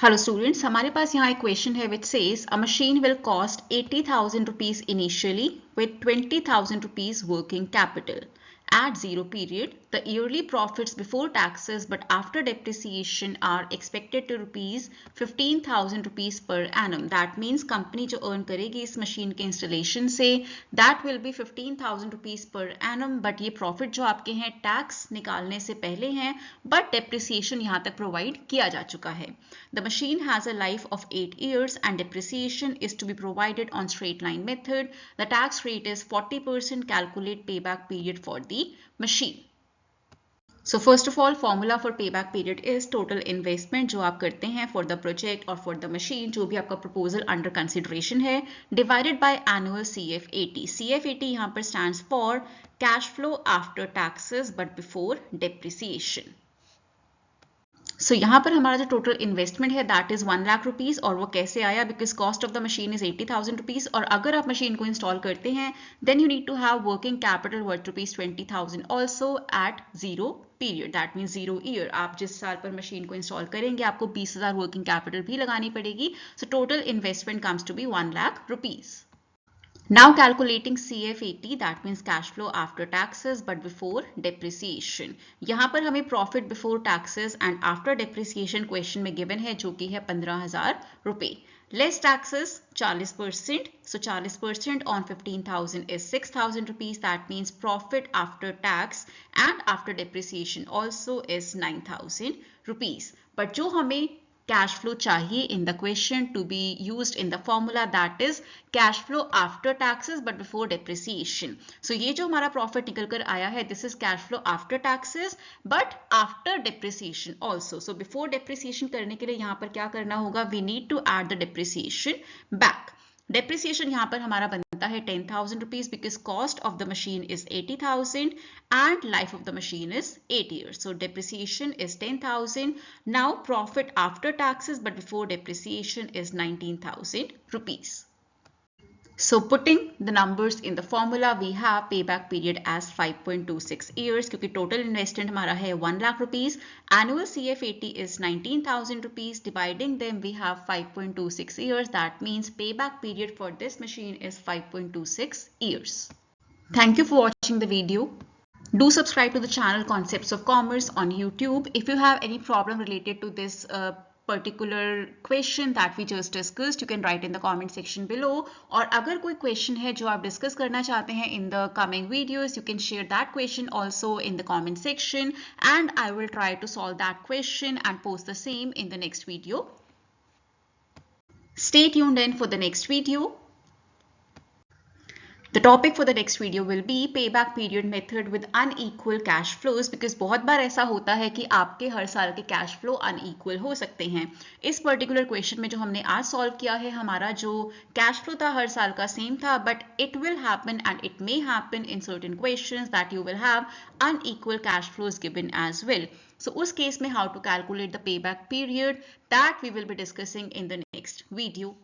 Hello students, हमारे पास यहाँ एक क्वेश्चन है which says a machine will cost 80,000 rupees initially with 20,000 rupees working capital. At zero period, the yearly profits before taxes but after depreciation are expected to rupees 15,000 rupees per annum. That means company जो earn करेगी इस machine के installation से that will be 15,000 rupees per annum. But ये profit जो आपके हैं tax निकालने से पहले हैं but depreciation यहाँ तक provide किया जा चुका है. The machine has a life of 8 years and depreciation is to be provided on straight line method. The tax rate is 40%. Calculate payback period for the machine. So first of all, formula for payback period is total investment जो आप करते हैं for the project और for the machine, जो भी आपका proposal under consideration है, divided by annual CF80. CF80 यहाँ पर stands for cash flow after taxes but before depreciation. सो यहाँ पर हमारा जो टोटल इन्वेस्टमेंट है दैट इज 1 लाख रुपीज और वो कैसे आया because cost of the machine is 80,000 rupees और अगर आप मशीन को इंस्टॉल करते हैं then you need to have working capital worth rupees 20,000 also at zero period that means zero year. आप जिस साल पर मशीन को इंस्टॉल करेंगे आपको 20,000 वर्किंग कैपिटल भी लगानी पड़ेगी. So total investment comes to be 1 lakh rupees. Now calculating CF80 that means cash flow after taxes but before depreciation. यहाँ पर हमें profit before taxes and after depreciation question में given है जो कि है 15,000 रुपए. Less taxes 40%. So 40% on 15,000 is 6,000 rupees. That means profit after tax and after depreciation also is 9,000 rupees. But जो हमें cash flow चाहिए in the question to be used in the formula that is cash flow after taxes but before depreciation. So ये जो हमारा profit निकल कर आया है this is cash flow after taxes but after depreciation also. So before depreciation करने के लिए यहाँ पर क्या करना होगा, we need to add the depreciation back. Depreciation यहाँ पर हमारा बनता है 10,000 rupees because cost of the machine is 80,000 and life of the machine is 8 years. So depreciation is 10,000. Now profit after taxes but before depreciation is 19,000 rupees. So putting the numbers in the formula we have payback period as 5.26 years क्योंकि total investment हमारा है 1 lakh rupees. Annual CF80 is 19,000 rupees. Dividing them we have 5.26 years. That means payback period for this machine is 5.26 years. Thank you for watching the video. Do subscribe to the channel Concepts of Commerce on YouTube. If you have any problem related to this particular question that we just discussed, you can write in the comment section below. और अगर कोई question है जो आप discuss करना चाहते हैं in the coming videos, you can share that question also in the comment section and I will try to solve that question and post the same in the next video. Stay tuned in for the next video. The topic for the next video will be payback period method with unequal cash flows because बहुत बार ऐसा होता है कि आपके हर साल के cash flow unequal हो सकते हैं. इस particular question में जो हमने आज solve किया है हमारा जो cash flow था हर साल का same था but it will happen and it may happen in certain questions that you will have unequal cash flows given as well. So उस case में how to calculate the payback period that we will be discussing in the next video.